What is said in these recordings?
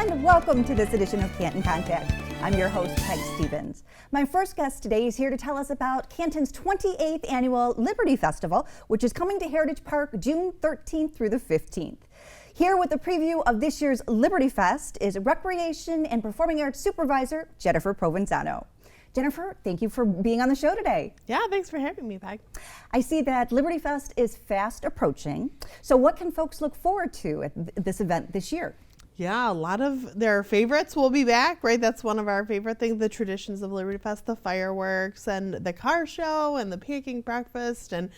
and welcome to this edition of Canton Contact. I'm your host, Peg Stevens. My first guest today is here to tell us about Canton's 28th annual Liberty Festival, which is coming to Heritage Park June 13th through the 15th. Here with a preview of this year's Liberty Fest is Recreation and Performing Arts Supervisor Jennifer Provenzano. Jennifer, thank you for being on the show today. Yeah, thanks for having me, Peg. I see that Liberty Fest is fast approaching. So what can folks look forward to at this event this year? Yeah, a lot of their favorites will be back, right? That's one of our favorite things, the traditions of Liberty Fest, the fireworks and the car show and the pancake breakfast and,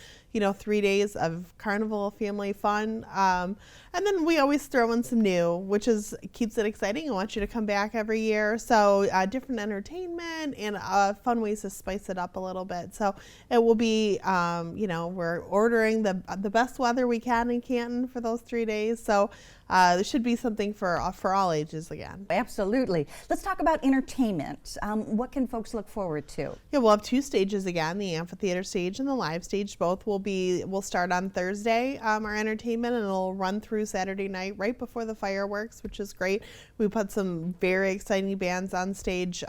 3 days of carnival family fun. And then we always throw in some new, which keeps it exciting. I want you to come back every year. So different entertainment and fun ways to spice it up a little bit. So it will be, we're ordering the best weather we can in Canton for those 3 days. So there should be something for all ages again. Absolutely. Let's talk about entertainment. What can folks look forward to? Yeah, we'll have 2 stages again, the amphitheater stage and the live stage. Both we'll start on Thursday, our entertainment, and it'll run through Saturday night right before the fireworks, which is great. We put some very exciting bands on stage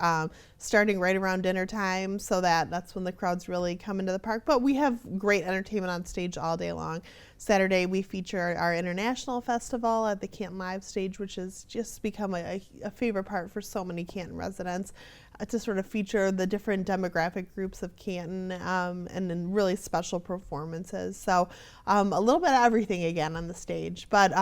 starting right around dinner time, so that's when the crowds really come into the park. But we have great entertainment on stage all day long. Saturday, we feature our international festival at the Canton Live stage, which has just become a favorite part for so many Canton residents to sort of feature the different demographic groups of Canton and then really special performances. So a little bit of everything again on the stage. But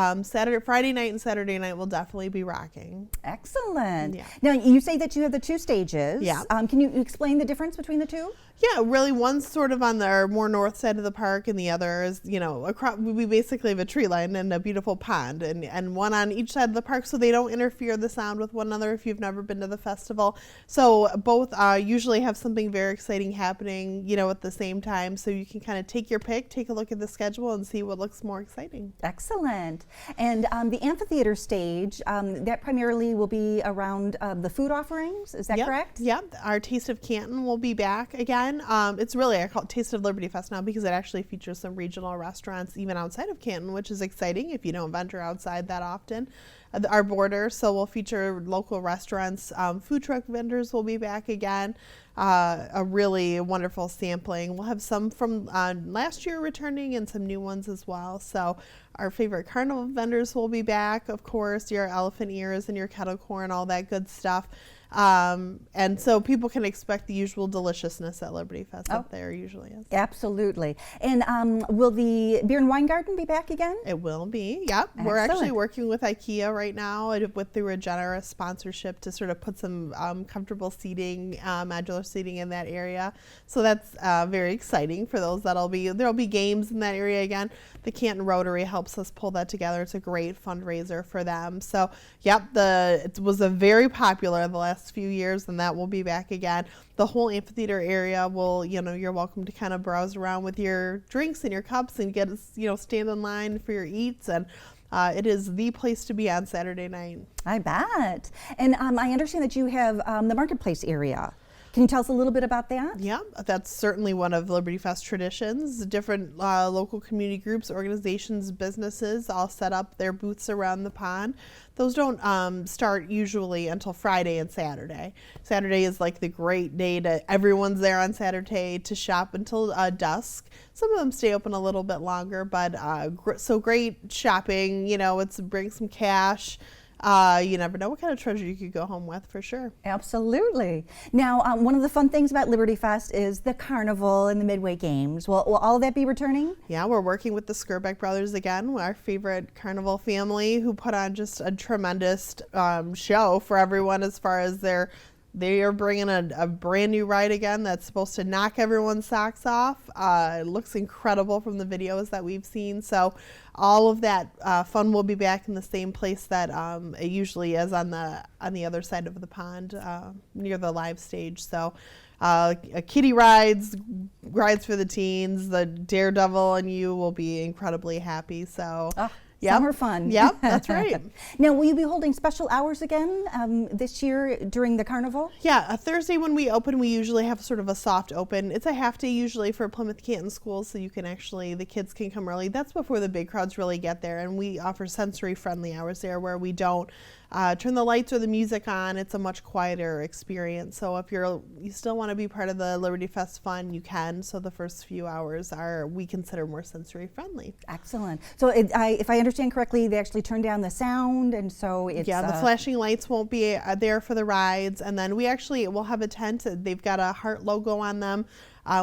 Friday night and Saturday night will definitely be rocking. Excellent. Yeah. Now, you say that you have the 2 stages. Yeah. Can you explain the difference between the 2? Yeah, really, one's sort of on the more north side of the park, and the other is, across. We basically have a tree line and a beautiful pond, and one on each side of the park, so they don't interfere the sound with one another if you've never been to the festival. So both usually have something very exciting happening, at the same time, so you can kind of take your pick, take a look at the schedule, and see what looks more exciting. Excellent. And the amphitheater stage, that primarily will be around the food offerings, is that correct? Yep, our Taste of Canton will be back again. It's really, I call it Taste of Liberty Fest now because it actually features some regional restaurants even outside of Canton, which is exciting if you don't venture outside that often. Our border, so we'll feature local restaurants. Food truck vendors will be back again. A really wonderful sampling. We'll have some from last year returning and some new ones as well. So our favorite carnival vendors will be back, of course, your elephant ears and your kettle corn, all that good stuff. And so people can expect the usual deliciousness at Liberty Fest up there usually is. Absolutely. And will the Beer and Wine Garden be back again? It will be, yep. Excellent. We're actually working with IKEA right now through a generous sponsorship to sort of put some comfortable seating, modular seating in that area. So that's very exciting for those there'll be games in that area again. The Canton Rotary helps us pull that together. It's a great fundraiser for them. So, yep, it was a very popular the last few years, and that will be back again. The whole amphitheater area will, you're welcome to kind of browse around with your drinks and your cups and get, stand in line for your eats. And it is the place to be on Saturday night. I bet. And I understand that you have the marketplace area. Can you tell us a little bit about that? Yeah, that's certainly one of Liberty Fest traditions. Different local community groups, organizations, businesses all set up their booths around the pond. Those don't start usually until Friday and Saturday. Saturday is like the great day everyone's there on Saturday to shop until dusk. Some of them stay open a little bit longer, but so great shopping, bring some cash. You never know what kind of treasure you could go home with, for sure. Absolutely. Now, one of the fun things about Liberty Fest is the carnival and the Midway Games. Will all of that be returning? Yeah, we're working with the Skirbeck brothers again, our favorite carnival family, who put on just a tremendous show for everyone as far as they are bringing a brand new ride again that's supposed to knock everyone's socks off. It looks incredible from the videos that we've seen. So all of that fun will be back in the same place that it usually is on the other side of the pond near the live stage. So kiddie rides for the teens, the Daredevil and you will be incredibly happy. So. Summer fun. Yep, that's right. Now, will you be holding special hours again this year during the carnival? Yeah, a Thursday when we open, we usually have sort of a soft open. It's a half day usually for Plymouth Canton schools, so the kids can come early. That's before the big crowds really get there, and we offer sensory friendly hours there where we don't turn the lights or the music on. It's a much quieter experience. So if you still want to be part of the Liberty Fest fun, you can. So the first few hours we consider more sensory friendly. Excellent. So if I understand correctly, they actually turn down the sound, and so it's... Yeah, the flashing lights won't be there for the rides. And then we'll have a tent. They've got a heart logo on them,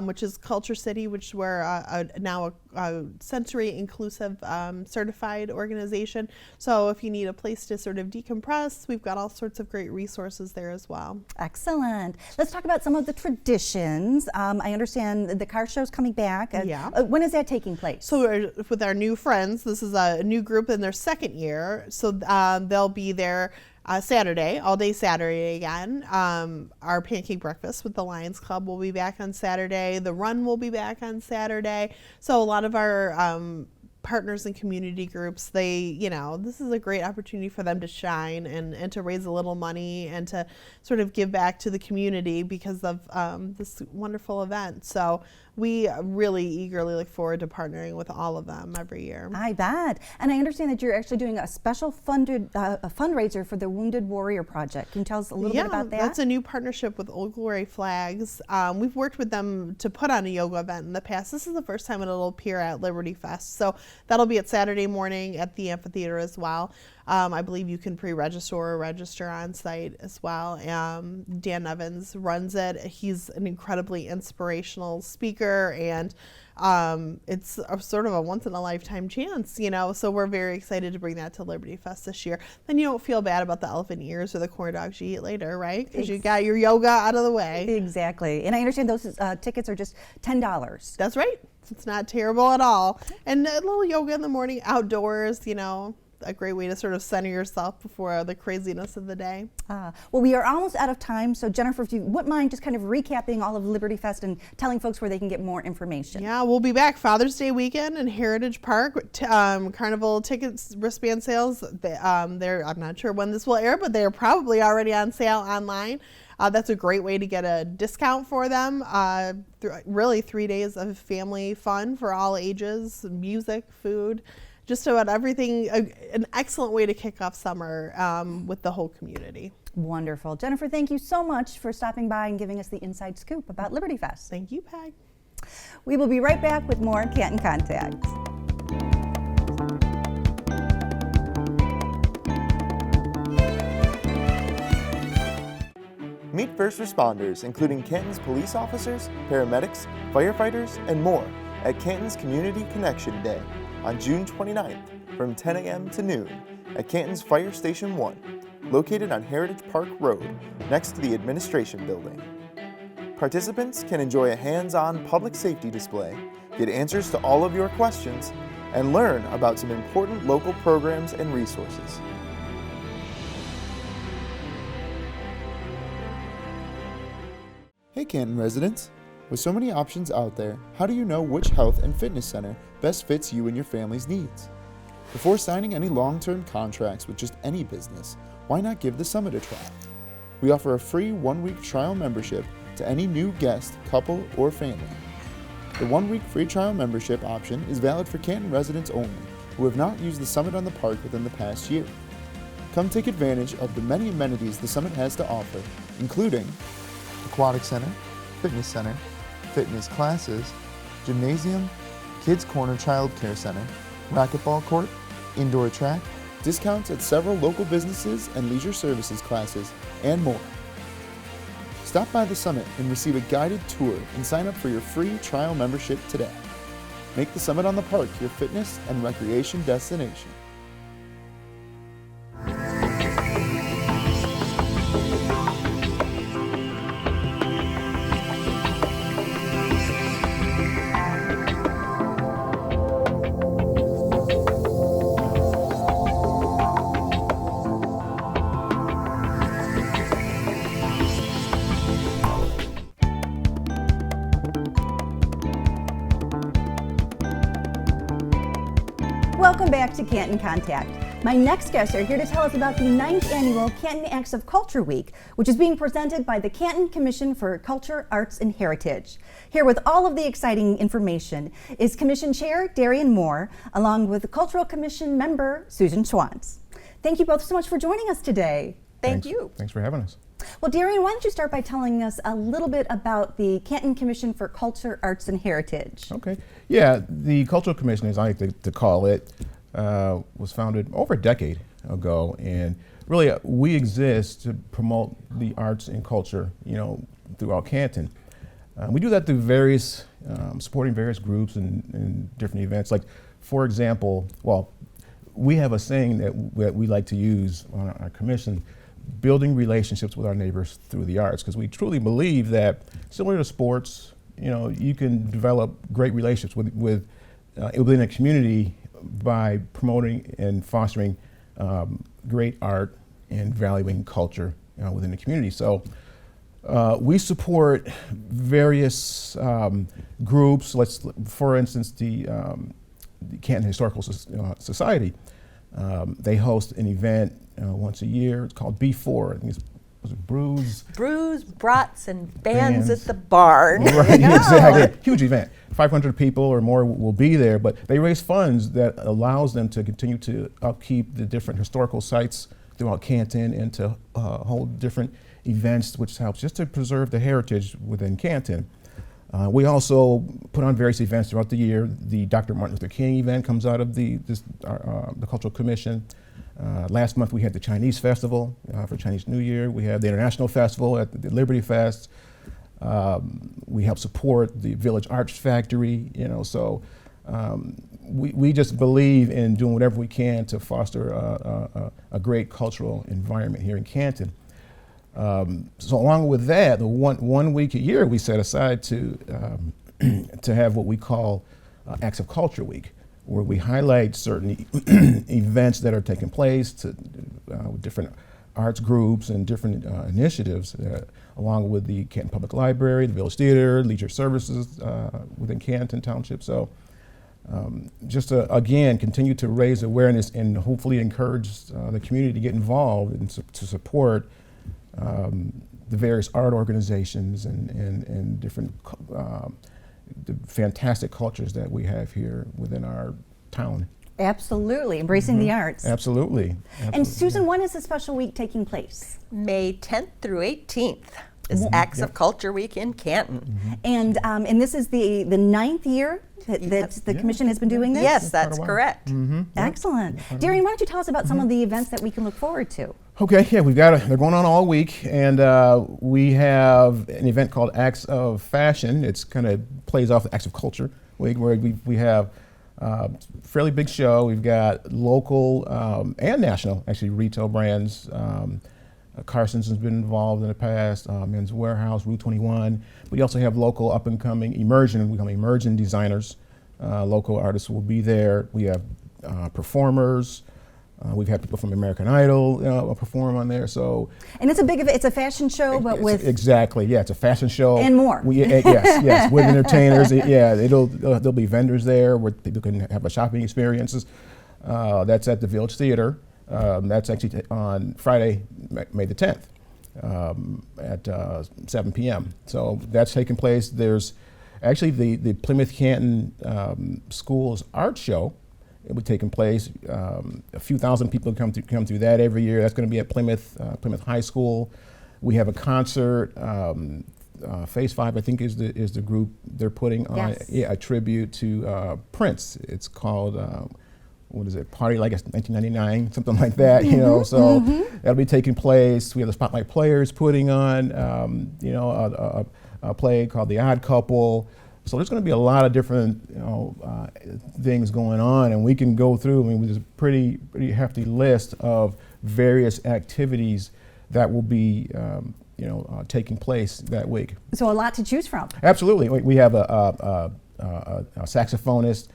which is Culture City, which we're now a sensory inclusive certified organization. So if you need a place to sort of decompress, we've got all sorts of great resources there as well. Excellent. Let's talk about some of the traditions. I understand the car show's coming back. Yeah. When is that taking place? So with our new friends, this is a new group in their second year. So they'll be there Saturday, all day Saturday again. Our pancake breakfast with the Lions Club will be back on Saturday. The run will be back on Saturday. So a lot of our partners and community groups, this is a great opportunity for them to shine and to raise a little money and to sort of give back to the community because of this wonderful event. So we really eagerly look forward to partnering with all of them every year. I bet. And I understand that you're actually doing a special a fundraiser for the Wounded Warrior Project. Can you tell us a little bit about that? Yeah, that's a new partnership with Old Glory Flags. We've worked with them to put on a yoga event in the past. This is the first time it'll appear at Liberty Fest. So that'll be at Saturday morning at the amphitheater as well. I believe you can pre-register or register on site as well. Dan Evans runs it. He's an incredibly inspirational speaker, and it's sort of a once-in-a-lifetime chance, so we're very excited to bring that to Liberty Fest this year. Then you don't feel bad about the elephant ears or the corn dogs you eat later, right? Because you got your yoga out of the way. Exactly. And I understand those tickets are just $10. That's right. It's not terrible at all. And a little yoga in the morning outdoors, a great way to sort of center yourself before the craziness of the day. Well, we are almost out of time, so Jennifer, if you wouldn't mind just kind of recapping all of Liberty Fest and telling folks where they can get more information. Yeah, we'll be back Father's Day weekend in Heritage Park. Carnival tickets, wristband sales. I'm not sure when this will air, but they're probably already on sale online. That's a great way to get a discount for them. Really 3 days of family fun for all ages, music, food. Just about everything, an excellent way to kick off summer with the whole community. Wonderful. Jennifer, thank you so much for stopping by and giving us the inside scoop about Liberty Fest. Thank you, Peg. We will be right back with more Canton Contact. Meet first responders, including Canton's police officers, paramedics, firefighters, and more at Canton's Community Connection Day on June 29th from 10 a.m. to noon at Canton's Fire Station 1, located on Heritage Park Road next to the Administration Building. Participants can enjoy a hands-on public safety display, get answers to all of your questions, and learn about some important local programs and resources. Hey Canton residents! With so many options out there, how do you know which health and fitness center best fits you and your family's needs? Before signing any long-term contracts with just any business, why not give the Summit a try? We offer a free 1-week trial membership to any new guest, couple, or family. The 1-week free trial membership option is valid for Canton residents only who have not used the Summit on the Park within the past year. Come take advantage of the many amenities the Summit has to offer, including Aquatic Center, Fitness Center, fitness classes, gymnasium, Kids Corner Child Care Center, racquetball court, indoor track, discounts at several local businesses and leisure services classes, and more. Stop by the Summit and receive a guided tour and sign up for your free trial membership today. Make the Summit on the Park your fitness and recreation destination. Welcome back to Canton Contact. My next guests are here to tell us about the 9th annual Canton Acts of Culture Week, which is being presented by the Canton Commission for Culture, Arts, and Heritage. Here with all of the exciting information is Commission Chair Darian Moore, along with the Cultural Commission member Susan Schwantz. Thank you both so much for joining us today. Thanks. you. Thanks for having us. Well, Darian, why don't you start by telling us a little bit about the Canton Commission for Culture, Arts, and Heritage? Okay. Yeah, the Cultural Commission, as I like to call it, was founded over a decade ago, and really we exist to promote the arts and culture, throughout Canton. We do that through various, supporting various groups and different events. Like, for example, we have a saying that we like to use on our commission, building relationships with our neighbors through the arts, because we truly believe that, similar to sports, you can develop great relationships within a community by promoting and fostering great art and valuing culture within the community. So we support various groups. For instance, the Canton Historical Society. They host an event once a year. It's called B4. I think was it Brews, Brats, and bands at the barn. Right, exactly. Huge event. 500 people or more will be there, but they raise funds that allows them to continue to upkeep the different historical sites throughout Canton and to hold different events, which helps just to preserve the heritage within Canton. We also put on various events throughout the year. The Dr. Martin Luther King event comes out of the Cultural Commission. Last month we had the Chinese Festival for Chinese New Year. We had the International Festival at the Liberty Fest. We help support the Village Arts Factory, so we just believe in doing whatever we can to foster a great cultural environment here in Canton. So along with that, the one week a year we set aside to have what we call Acts of Culture Week, where we highlight certain events that are taking place with different arts groups and different initiatives, along with the Canton Public Library, the Village Theater, Leisure Services within Canton Township. So just to, again, continue to raise awareness and hopefully encourage the community to get involved and to support the various art organizations and different the fantastic cultures that we have here within our town. Absolutely, embracing the arts. Absolutely. And Susan, when is the special week taking place? May 10th through 18th is Acts of Culture Week in Canton. And this is the 9th year that the commission has been doing this? Yes, that's correct. Excellent. Darian, why don't you tell us about some of the events that we can look forward to? Okay, yeah, they're going on all week, and we have an event called Acts of Fashion. It's kind of plays off the Acts of Culture Week, where we have fairly big show. We've got local and national, actually, retail brands. Carson's has been involved in the past, Men's Warehouse, Route 21. We also have local up-and-coming emerging designers. Local artists will be there. We have performers. We've had people from American Idol perform on there. And it's a fashion show, but with exactly, yeah, it's a fashion show and more. Yes, with entertainers. There'll be vendors there where people can have a shopping experiences. That's at the Village Theater. That's actually on Friday, May the 10th, at 7 p.m. So that's taking place. There's actually the Plymouth Canton Schools Art Show. It would taking place. A few thousand people come through that every year. That's going to be at Plymouth High School. We have a concert. Phase 5, I think, is the group they're putting on a tribute to Prince. It's called what is it? Party Like It's 1999, something like that. So that'll be taking place. We have the Spotlight Players putting on a play called The Odd Couple. So there's going to be a lot of different, things going on, and we can go through. There's a pretty hefty list of various activities that will be, taking place that week. So a lot to choose from. Absolutely. We have a saxophonist,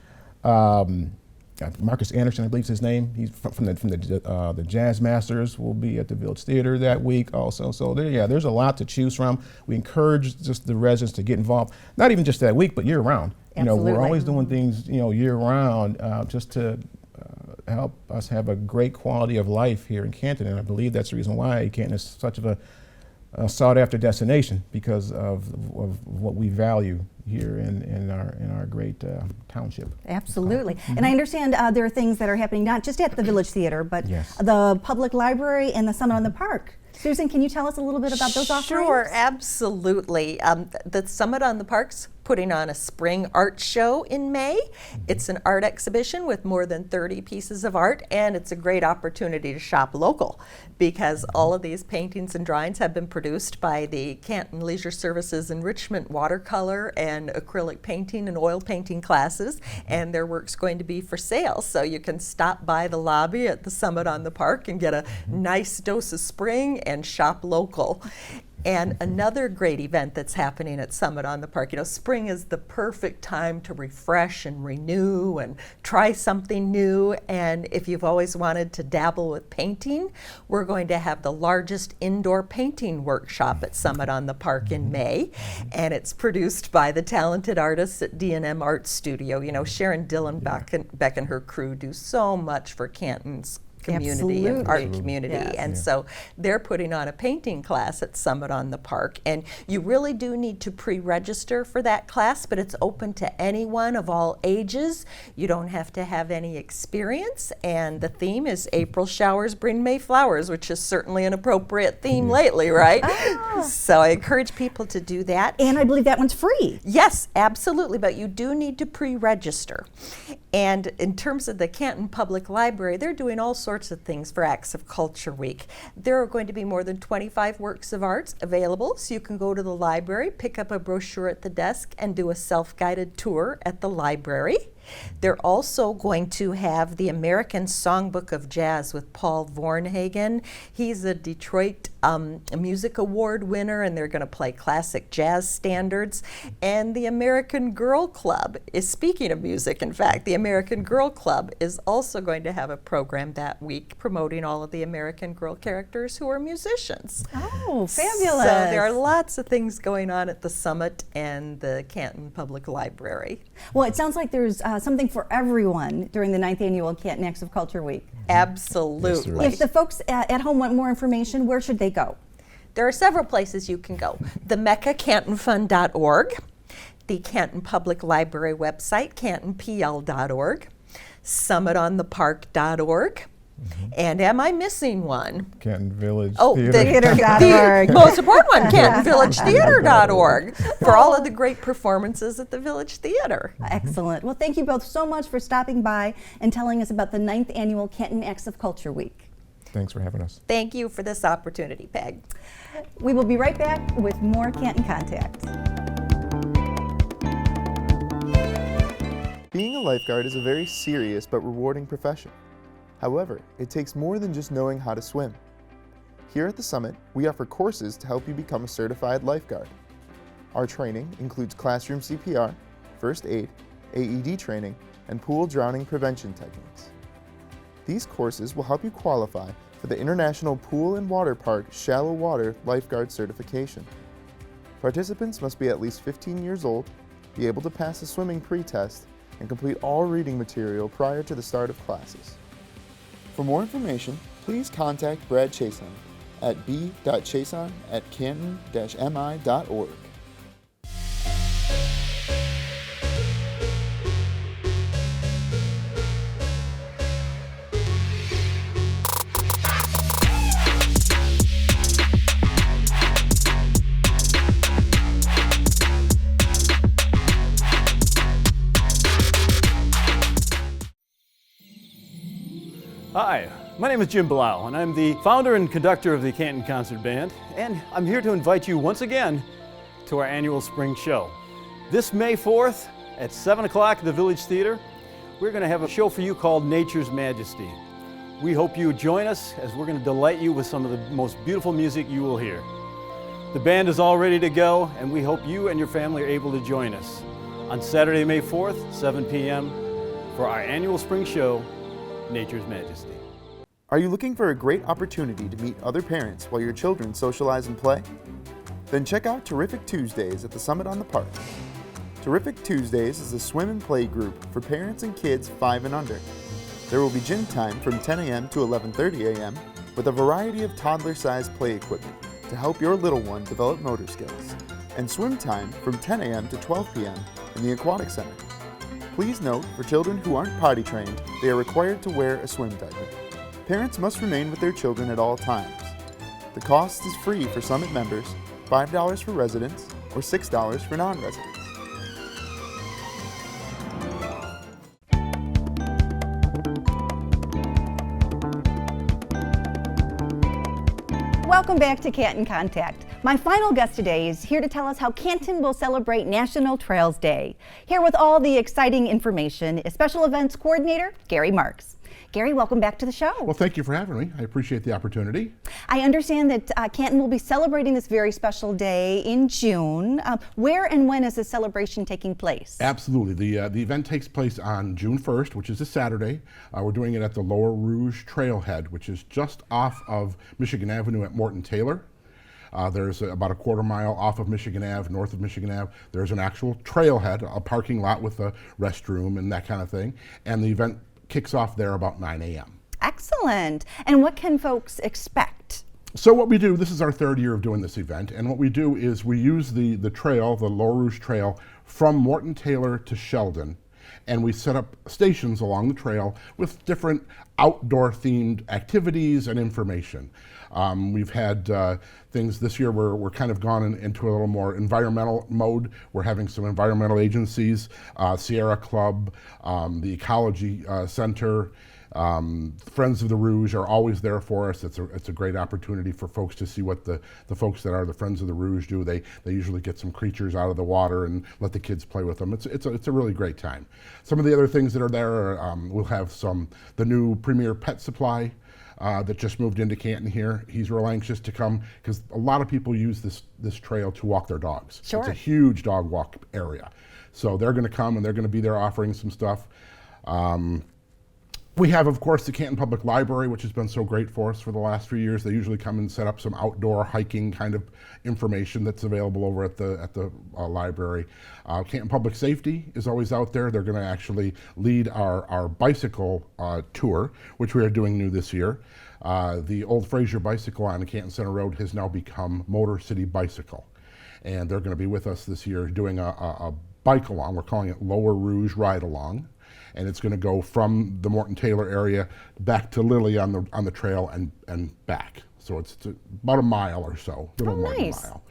Marcus Anderson, I believe is his name. He's from the Jazz Masters. Will be at the Village Theater that week also. So there's a lot to choose from. We encourage just the residents to get involved, not even just that week, but year round. Absolutely. We're always doing things, year round, just to help us have a great quality of life here in Canton. And I believe that's the reason why Canton is such of a sought-after destination because of what we value here in our great township. Absolutely. And I understand there are things that are happening not just at the Village Theater, but Yes. the Public Library and the Summit on the Park. Susan, can you tell us a little bit about those offerings? Sure, absolutely. The Summit on the Park's putting on a spring art show in May. It's an art exhibition with more than 30 pieces of art, and it's a great opportunity to shop local because all of these paintings and drawings have been produced by the Canton Leisure Services Enrichment watercolor and acrylic painting and oil painting classes, and their work's going to be for sale. So you can stop by the lobby at the Summit on the Park and get a nice dose of spring and shop local. And another great event that's happening at Summit on the Park, spring is the perfect time to refresh and renew and try something new. And if you've always wanted to dabble with painting, we're going to have the largest indoor painting workshop at Summit on the Park in May. And it's produced by the talented artists at D&M Art Studio. Sharon Dillenbeck and her crew do so much for Canton's community and art community. Yes. And so they're putting on a painting class at Summit on the Park. And you really do need to pre-register for that class, but it's open to anyone of all ages. You don't have to have any experience. And the theme is April showers bring May flowers, which is certainly an appropriate theme lately, right? So I encourage people to do that. And I believe that one's free. Yes, absolutely, but you do need to pre-register. And in terms of the Canton Public Library, they're doing all sorts of things for Acts of Culture Week. There are going to be more than 25 works of art available, so you can go to the library, pick up a brochure at the desk, and do a self-guided tour at the library. They're also going to have the American Songbook of Jazz with Paul Vornhagen. He's a Detroit Music Award winner, and they're going to play classic jazz standards. And the American Girl Club is, speaking of music, in fact, the American Girl Club is also going to have a program that week promoting all of the American Girl characters who are musicians. Oh, fabulous. So there are lots of things going on at the Summit and the Canton Public Library. Well, it sounds like there's something for everyone during the 9th Annual Canton Acts of Culture Week. Absolutely. If the folks at home want more information, where should they go? There are several places you can go. The MeccaCantonFund.org, the Canton Public Library website, CantonPL.org, SummitOnThePark.org, and am I missing one? Canton Village Theater. Theater.org. The most important one, CantonVillageTheater.org, for all of the great performances at the Village Theater. Excellent. Well, thank you both so much for stopping by and telling us about the 9th Annual Canton Acts of Culture Week. Thanks for having us. Thank you for this opportunity, Peg. We will be right back with more Canton Contact. Being a lifeguard is a very serious but rewarding profession. However, it takes more than just knowing how to swim. Here at the Summit, we offer courses to help you become a certified lifeguard. Our training includes classroom CPR, first aid, AED training, and pool drowning prevention techniques. These courses will help you qualify for the International Pool and Water Park Shallow Water Lifeguard Certification. Participants must be at least 15 years old, be able to pass a swimming pre-test, and complete all reading material prior to the start of classes. For more information, please contact Brad Chason at b.chason@canton-mi.org. Hi, my name is Jim Blau, and I'm the founder and conductor of the Canton Concert Band, and I'm here to invite you once again to our annual spring show. This May 4th at 7 o'clock at the Village Theater, we're going to have a show for you called Nature's Majesty. We hope you join us as we're going to delight you with some of the most beautiful music you will hear. The band is all ready to go, and we hope you and your family are able to join us on Saturday, May 4th, 7 p.m. for our annual spring show, Nature's Majesty. Are you looking for a great opportunity to meet other parents while your children socialize and play? Then check out Terrific Tuesdays at the Summit on the Park. Terrific Tuesdays is a swim and play group for parents and kids 5 and under. There will be gym time from 10 a.m. to 11:30 a.m. with a variety of toddler-sized play equipment, to help your little one develop motor skills, and swim time from 10 a.m. to 12 p.m. in the Aquatic Center. Please note, for children who aren't potty trained, they are required to wear a swim diaper. Parents must remain with their children at all times. The cost is free for Summit members, $5 for residents, or $6 for non-residents. Welcome back to Canton Contact. My final guest today is here to tell us how Canton will celebrate National Trails Day. Here with all the exciting information is Special Events Coordinator Gary Marks. Gary, welcome back to the show. Well, thank you for having me. I appreciate the opportunity. I understand that Canton will be celebrating this very special day in June. Where and when is this celebration taking place? Absolutely. The event takes place on June 1st, which is a Saturday. We're doing it at the Lower Rouge Trailhead, which is just off of Michigan Avenue at Morton Taylor. There's about a quarter mile off of Michigan Ave, north of Michigan Ave. There's an actual trailhead, a parking lot with a restroom and that kind of thing. And the event kicks off there about 9 a.m. Excellent. And what can folks expect? So what we do, this is our third year of doing this event, and what we do is we use the trail, the Lower Rouge Trail, from Morton Taylor to Sheldon, and we set up stations along the trail with different outdoor themed activities and information. We've had things this year where we're kind of gone into a little more environmental mode. We're having some environmental agencies, Sierra Club, the Ecology Center, Friends of the Rouge are always there for us. It's a great opportunity for folks to see what the folks that are the Friends of the Rouge do. They usually get some creatures out of the water and let the kids play with them. It's a really great time. Some of the other things that are there, we'll have the new Premier Pet Supply that just moved into Canton here. He's real anxious to come because a lot of people use this trail to walk their dogs. Sure. It's a huge dog walk area. So they're going to come and they're going to be there offering some stuff. We have, of course, the Canton Public Library, which has been so great for us for the last few years. They usually come and set up some outdoor hiking kind of information that's available over at the library. Canton Public Safety is always out there. They're going to actually lead our bicycle tour, which we are doing new this year. The old Fraser bicycle on the Canton Center Road has now become Motor City Bicycle. And they're going to be with us this year doing a bike along. We're calling it Lower Rouge Ride Along. And it's going to go from the Morton Taylor area back to Lily on the trail and back. So it's about a mile or so, a little more than a mile.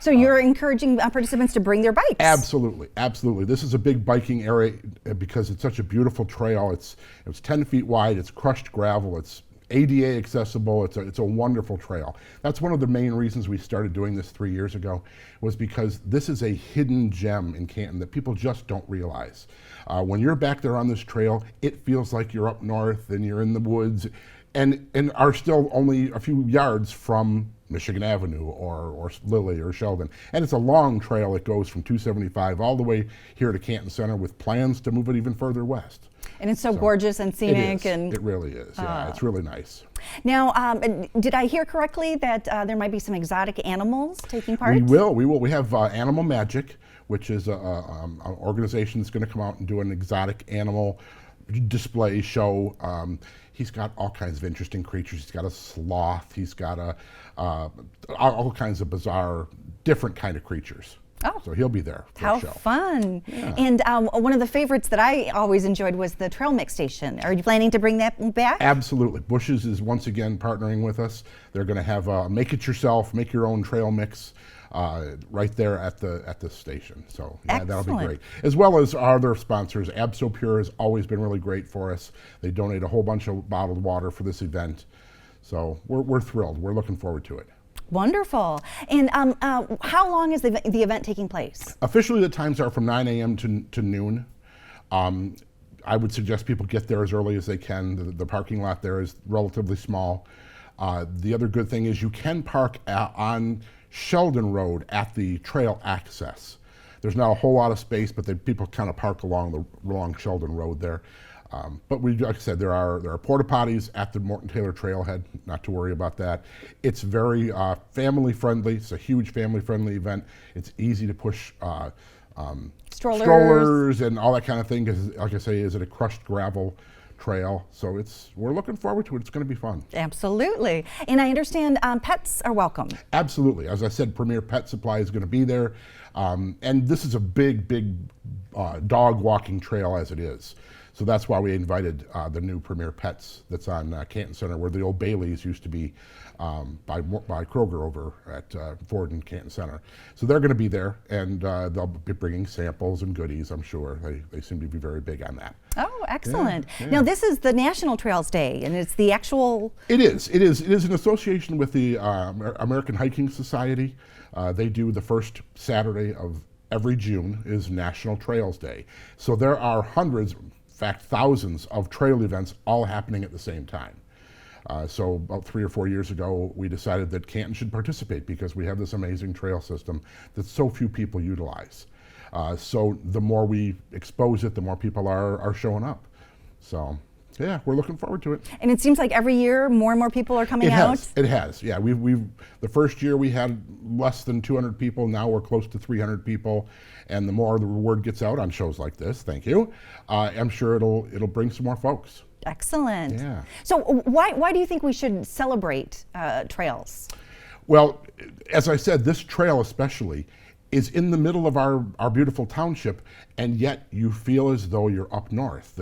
So you're encouraging participants to bring their bikes? Absolutely, absolutely. This is a big biking area because it's such a beautiful trail. It's 10 feet wide. It's crushed gravel. It's ADA accessible. It's a wonderful trail. That's one of the main reasons we started doing this 3 years ago, was because this is a hidden gem in Canton that people just don't realize. When you're back there on this trail, it feels like you're up north and you're in the woods and are still only a few yards from Michigan Avenue or Lily or Sheldon. And it's a long trail. It goes from 275 all the way here to Canton Center with plans to move it even further west. And it's so gorgeous and scenic. It really is. Yeah, it's really nice. Now, did I hear correctly that there might be some exotic animals taking part? We will. We have Animal Magic, which is an organization that's going to come out and do an exotic animal display show. He's got all kinds of interesting creatures. He's got a sloth. He's got all kinds of bizarre, different kind of creatures. Oh. So he'll be there for How the show. fun. Yeah. And one of the favorites that I always enjoyed was the trail mix station. Are you planning to bring that back? Absolutely. Bush's is once again partnering with us. They're going to have make it yourself, make your own trail mix right there at the station. So yeah, that'll be great. As well as our other sponsors. AbsoPure has always been really great for us. They donate a whole bunch of bottled water for this event. So we're thrilled. We're looking forward to it. Wonderful. And how long is the event taking place? Officially, the times are from 9 a.m. to noon. I would suggest people get there as early as they can. The parking lot there is relatively small. The other good thing is you can park on Sheldon Road at the trail access. There's not a whole lot of space, but people kind of park along Sheldon Road there. But like I said, there are porta potties at the Morton Taylor Trailhead. Not to worry about that. It's very family friendly. It's a huge family friendly event. It's easy to push strollers and all that kind of thing. Because, like I say, is it a crushed gravel trail. So we're looking forward to it. It's going to be fun. Absolutely. And I understand pets are welcome. Absolutely. As I said, Premier Pet Supply is going to be there. And this is a big dog walking trail as it is. So that's why we invited the new Premier Pets that's on Canton Center, where the old Bailey's used to be by Kroger over at Ford and Canton Center. So they're going to be there, and they'll be bringing samples and goodies, I'm sure. They seem to be very big on that. Oh, excellent. Yeah. Now, this is the National Trails Day, and it's the actual... It is an association with the American Hiking Society. They do the first Saturday of every June is National Trails Day. So there are hundreds, in fact thousands, of trail events all happening at the same time. So about 3 or 4 years ago, we decided that Canton should participate because we have this amazing trail system that so few people utilize. So the more we expose it, the more people are showing up. So yeah, we're looking forward to it. And it seems like every year more and more people are coming out. It has. Yeah, the first year we had less than 200 people. Now we're close to 300 people, and the more the word gets out on shows like this, thank you, I'm sure it'll bring some more folks. Excellent. Yeah. So why do you think we should celebrate trails? Well, as I said, this trail especially is in the middle of our beautiful township, and yet you feel as though you're up north.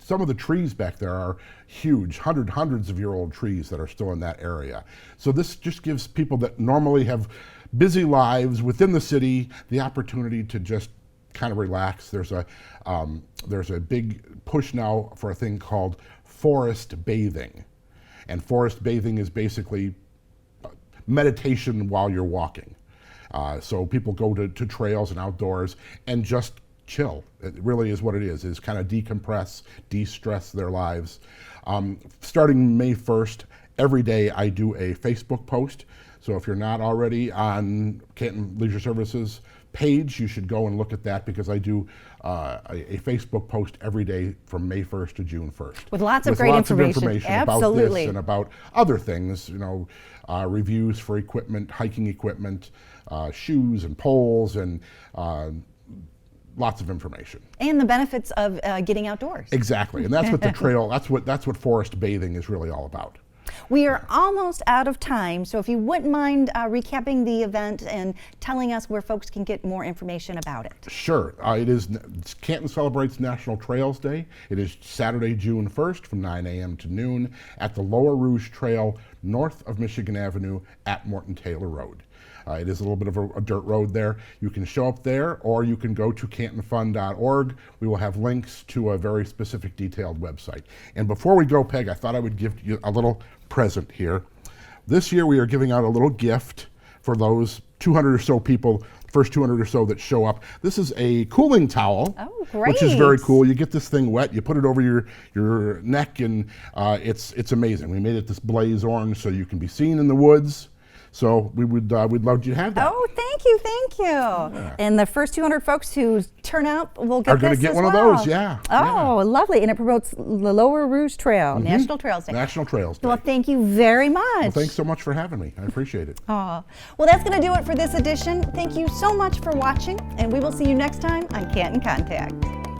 Some of the trees back there are huge, hundreds of year old trees that are still in that area. So this just gives people that normally have busy lives within the city the opportunity to just kind of relax. There's a big push now for a thing called forest bathing. And forest bathing is basically meditation while you're walking. So people go to trails and outdoors and just chill. It really is what it is kind of decompress, de-stress their lives. Starting May 1st, every day I do a Facebook post. So if you're not already on Canton Leisure Services page, you should go and look at that, because I do a Facebook post every day from May 1st to June 1st. With lots of great information. About this and about other things, reviews for equipment, hiking equipment, shoes and poles, and lots of information. And the benefits of getting outdoors. Exactly, and that's what the trail, that's what forest bathing is really all about. We are almost out of time, so if you wouldn't mind recapping the event and telling us where folks can get more information about it. Sure. Canton celebrates National Trails Day. It is Saturday, June 1st from 9 a.m. to noon at the Lower Rouge Trail north of Michigan Avenue at Morton Taylor Road. It is a little bit of a dirt road there. You can show up there, or you can go to cantonfun.org. We will have links to a very specific, detailed website. And before we go, Peg, I thought I would give you a little present here. This year we are giving out a little gift for those 200 or so people, first 200 or so that show up. This is a cooling towel, which is very cool. You get this thing wet, you put it over your neck, and it's amazing. We made it this blaze orange so you can be seen in the woods. So we'd love you to have that. Oh, thank you. Yeah. And the first 200 folks who turn out will get are going to get one of those, yeah. Oh, yeah. Lovely. And it promotes the Lower Rouge Trail, National Trails Day. National Trails Day. Well, thank you very much. Well, thanks so much for having me. I appreciate it. Oh, well, that's going to do it for this edition. Thank you so much for watching, and we will see you next time on Canton Contact.